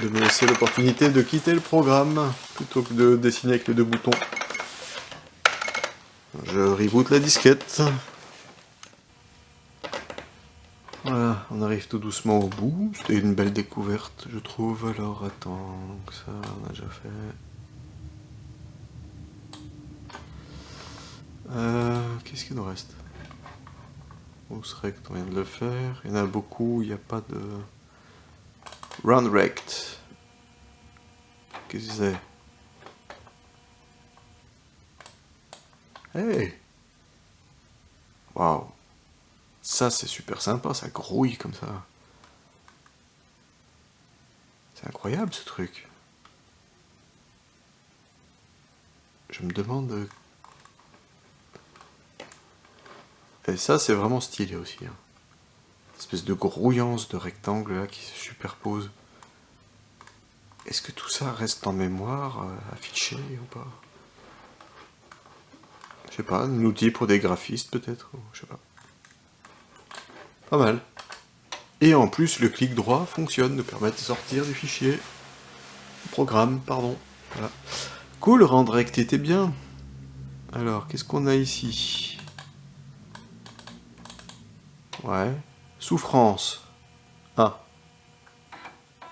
de me laisser l'opportunité de quitter le programme, plutôt que de dessiner avec les deux boutons. Je reboot la disquette. Voilà, on arrive tout doucement au bout. C'était une belle découverte, je trouve. Alors, attends, donc ça, on a déjà fait. Qu'est-ce qu'il nous reste? Rect, on vient de le faire. Il y en a beaucoup, il n'y a pas de... Round Rect. Qu'est-ce que c'est? Hey! Waouh! Ça, c'est super sympa, ça grouille comme ça. C'est incroyable, ce truc. Je me demande... Et ça, c'est vraiment stylé aussi. Hein. Cette espèce de grouillance de rectangle là qui se superpose. Est-ce que tout ça reste en mémoire, affiché ou pas? Je sais pas, un outil pour des graphistes peut-être, je sais pas. Pas mal. Et en plus, le clic droit fonctionne, nous permet de sortir du fichier. Programme, pardon. Voilà. Cool, Randrect était bien. Alors, qu'est-ce qu'on a ici? Ouais. Souffrance. Ah.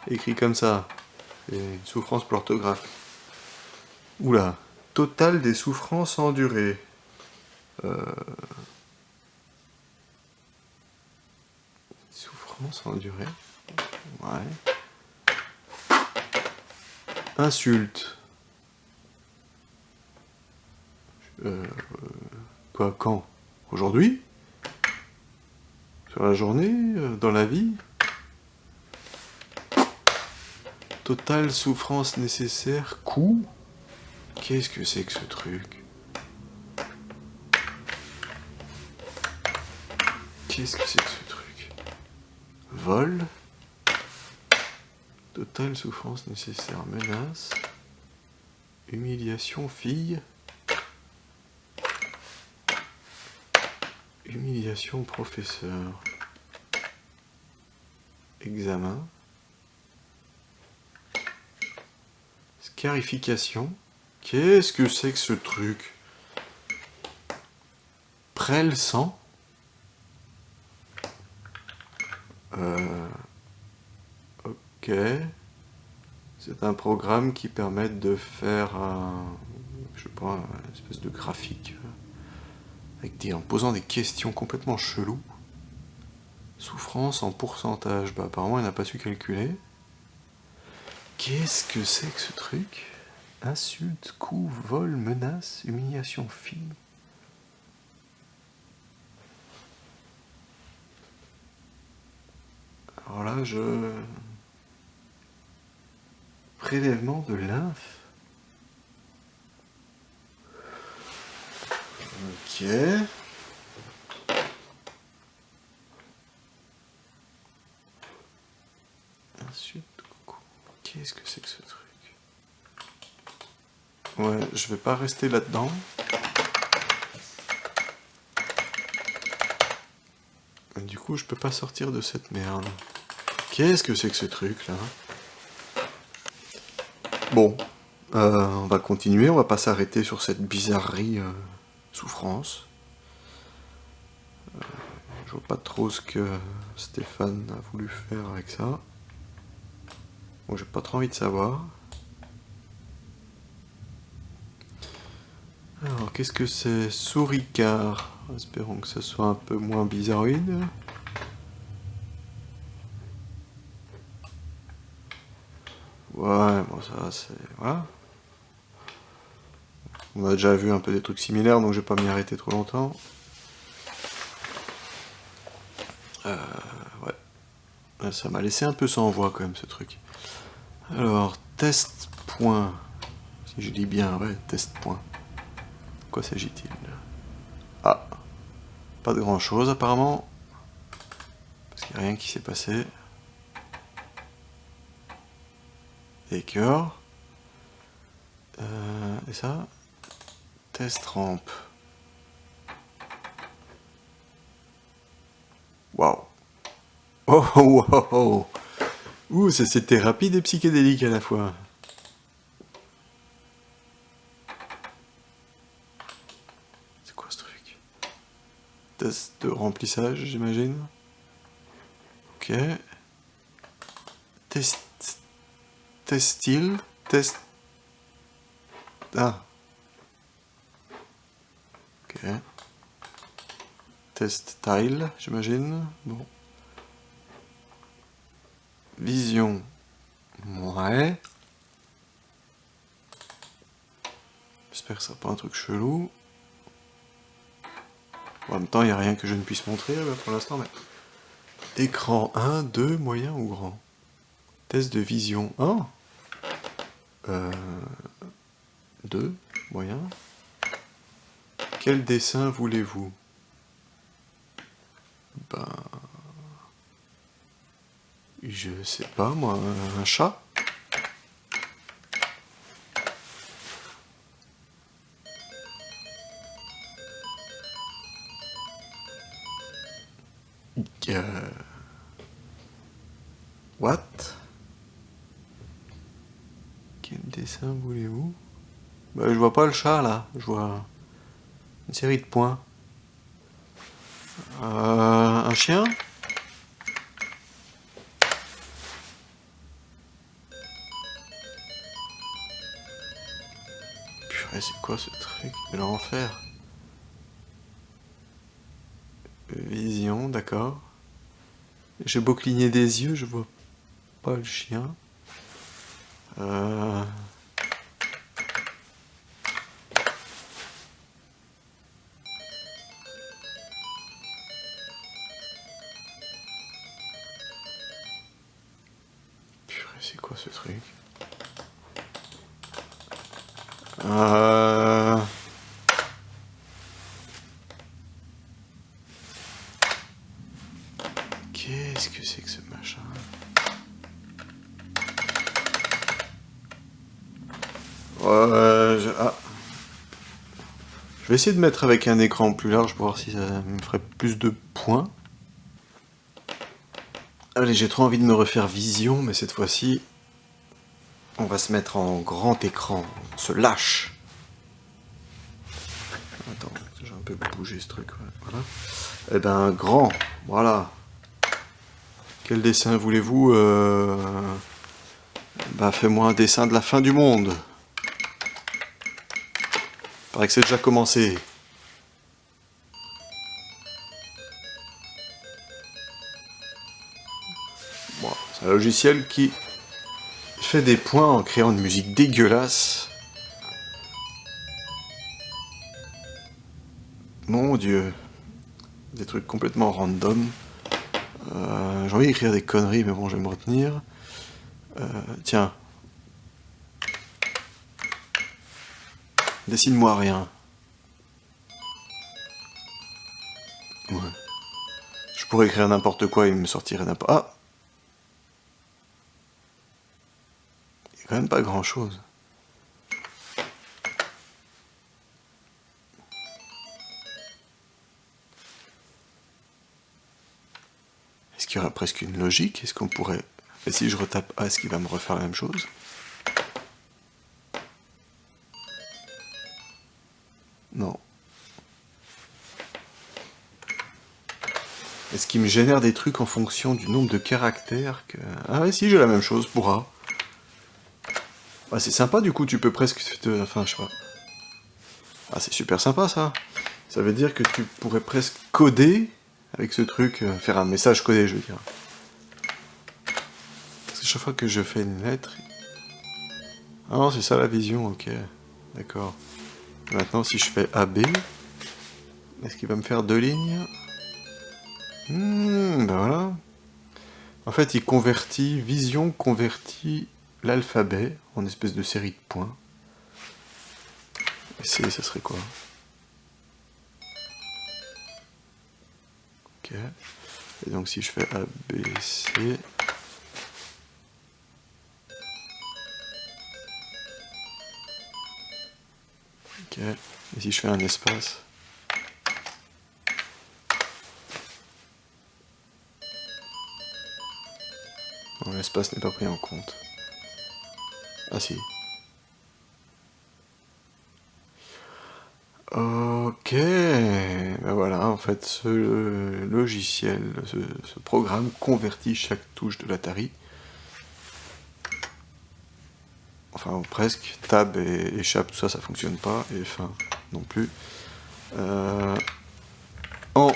Écrit comme ça. C'est une souffrance pour l'orthographe. Oula. Total des souffrances endurées. Souffrance endurée. Ouais. Insulte. Quoi, quand? Aujourd'hui? Sur la journée? Dans la vie? Totale souffrance nécessaire. Coup? Qu'est-ce que c'est que ce truc? Qu'est-ce que c'est que ce truc? Vol? Totale souffrance nécessaire. Menace? Humiliation, fille? Humiliation, professeur. Examen. Scarification. Qu'est-ce que c'est que ce truc? Prêle sang. Ok. C'est un programme qui permet de faire un... Je sais pas, une espèce de graphique. En posant des questions complètement cheloues. Souffrance en pourcentage. Bah apparemment il n'a pas su calculer. Qu'est-ce que c'est que ce truc? Insulte, coup, vol, menace, humiliation, fille. Alors là, prélèvement de lymphe. Ok. Insulte, coup. Qu'est-ce que c'est que ce truc? Ouais, je vais pas rester là-dedans. Du coup, je peux pas sortir de cette merde. Qu'est-ce que c'est que ce truc là? Bon, on va continuer, on va pas s'arrêter sur cette bizarrerie souffrance. Je vois pas trop ce que Stéphane a voulu faire avec ça. Bon, j'ai pas trop envie de savoir. Alors, qu'est-ce que c'est? Souricard. Espérons que ce soit un peu moins bizarroïde. Ouais, bon ça c'est... Voilà. On a déjà vu un peu des trucs similaires, donc je vais pas m'y arrêter trop longtemps. Ouais. Ça m'a laissé un peu sans voix quand même ce truc. Alors, test point. Si je dis bien, ouais, test point. De quoi s'agit-il? Ah, pas de grand chose apparemment. Parce qu'il n'y a rien qui s'est passé. Et cœur. Et ça? Test ramp. Waouh. Oh, oh, oh, oh. Ouh, c'était rapide et psychédélique à la fois. C'est quoi ce truc? Test de remplissage, j'imagine. Ok. Test... Testil. Test... Ah. Ok. Test tile, j'imagine. Bon. Vision. Ouais. J'espère que ce sera pas un truc chelou. En même temps, il n'y a rien que je ne puisse montrer pour l'instant. Mais... Écran 1, 2, moyen ou grand? Test de vision 1. 2, moyen. Quel dessin voulez-vous? Ben... Je sais pas moi, un chat? What? Quel dessin voulez-vous? Bah, je vois pas le chat là, je vois une série de points. Un chien? Purée, c'est quoi ce truc de l'enfer? Vision, d'accord. J'ai beau cligner des yeux, je vois pas le chien. Purée, c'est quoi ce truc? Qu'est-ce que c'est que ce machin? Je vais essayer de mettre avec un écran plus large pour voir si ça me ferait plus de points. Allez, j'ai trop envie de me refaire vision, mais cette fois-ci, on va se mettre en grand écran. On se lâche. Attends, j'ai un peu bougé ce truc. Voilà. Eh ben, grand. Voilà. Quel dessin voulez-vous? Bah, fais-moi un dessin de la fin du monde. Paraît que c'est déjà commencé. Bon, c'est un logiciel qui fait des points en créant une musique dégueulasse. Mon Dieu. Des trucs complètement random. J'ai envie d'écrire des conneries, mais bon, je vais me retenir. Tiens. Dessine-moi rien. Ouais. Je pourrais écrire n'importe quoi, il me sortirait n'importe... Ah! Il n'y a quand même pas grand-chose. Est-ce qu'il y aura presque une logique? Est-ce qu'on pourrait... Et si je retape A, est-ce qu'il va me refaire la même chose? Non. Est-ce qu'il me génère des trucs en fonction du nombre de caractères que... Ah ouais, si, j'ai la même chose pour A. Ah, c'est sympa, du coup, tu peux presque... Enfin, je sais pas. Ah, c'est super sympa, ça. Ça veut dire que tu pourrais presque coder avec ce truc, faire un message codé, je veux dire. Parce que chaque fois que je fais une lettre... Ah non, c'est ça la vision, ok. D'accord. Maintenant, si je fais AB, est-ce qu'il va me faire 2 lignes? Ben voilà. En fait, Vision convertit l'alphabet en espèce de série de points. Et C, ça serait quoi? Ok. Et donc si je fais A, B, C... Ok. Et si je fais un espace... Non, l'espace n'est pas pris en compte. Ah si. Ok, ben voilà, en fait, ce logiciel, ce programme convertit chaque touche de l'Atari, enfin presque, tab et échappe, tout ça, ça fonctionne pas, et F1 non plus, en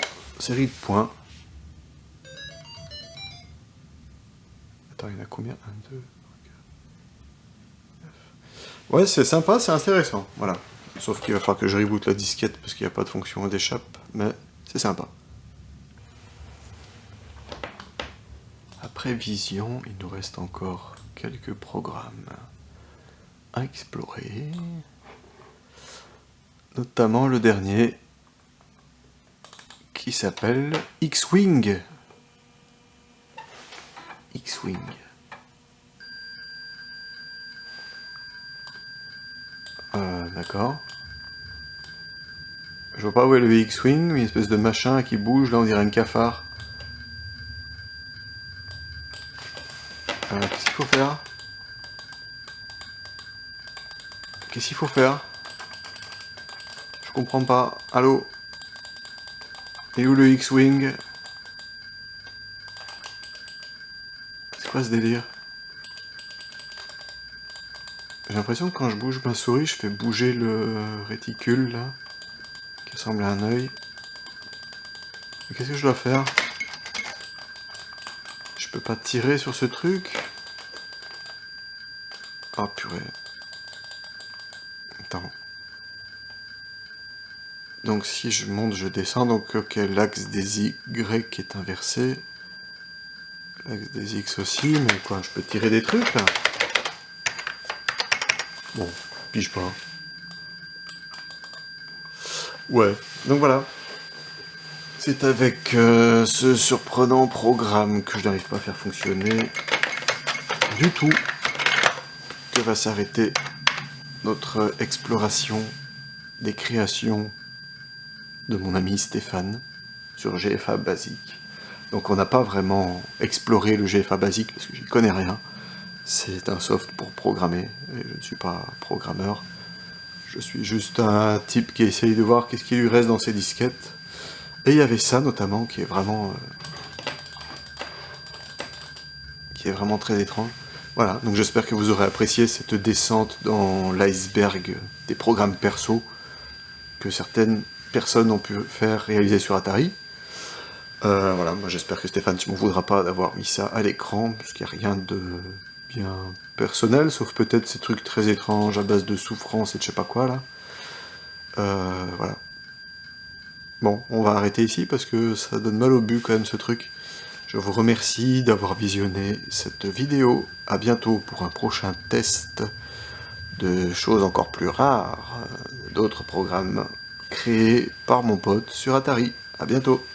série de points. Attends, il y en a combien? 1, 2, 3, 4, 9. Ouais, c'est sympa, c'est intéressant, voilà. Sauf qu'il va falloir que je reboot la disquette parce qu'il n'y a pas de fonction d'échappe, mais c'est sympa. Après Vision, il nous reste encore quelques programmes à explorer. Notamment le dernier qui s'appelle X-Wing. X-Wing. D'accord. Je vois pas où est le X-Wing, une espèce de machin qui bouge, là on dirait un cafard. Qu'est-ce qu'il faut faire? Qu'est-ce qu'il faut faire? Je comprends pas. Allô? Et où le X-Wing? C'est quoi ce délire? J'ai l'impression que quand je bouge ma souris, je fais bouger le réticule, là, qui ressemble à un œil. Mais qu'est-ce que je dois faire? Je peux pas tirer sur ce truc? Oh purée. Attends. Donc si je monte, je descends, donc ok, l'axe des Y est inversé. L'axe des X aussi, mais quoi, je peux tirer des trucs, là? Bon, pige pas. Ouais, donc voilà. C'est avec ce surprenant programme que je n'arrive pas à faire fonctionner du tout que va s'arrêter notre exploration des créations de mon ami Stéphane sur GFA Basic. Donc on n'a pas vraiment exploré le GFA Basic parce que j'y connais rien. C'est un soft pour programmer, et je ne suis pas programmeur. Je suis juste un type qui essaye de voir qu'est-ce qui lui reste dans ses disquettes. Et il y avait ça notamment qui est vraiment très étrange. Voilà, donc j'espère que vous aurez apprécié cette descente dans l'iceberg des programmes perso que certaines personnes ont pu faire réaliser sur Atari. Voilà, moi j'espère que Stéphane, tu m'en voudras pas d'avoir mis ça à l'écran, parce qu'il n'y a rien de bien personnel, sauf peut-être ces trucs très étranges à base de souffrance et de je sais pas quoi là. Voilà. Bon, on va arrêter ici parce que ça donne mal au but quand même ce truc. Je vous remercie d'avoir visionné cette vidéo. À bientôt pour un prochain test de choses encore plus rares, d'autres programmes créés par mon pote sur Atari. À bientôt.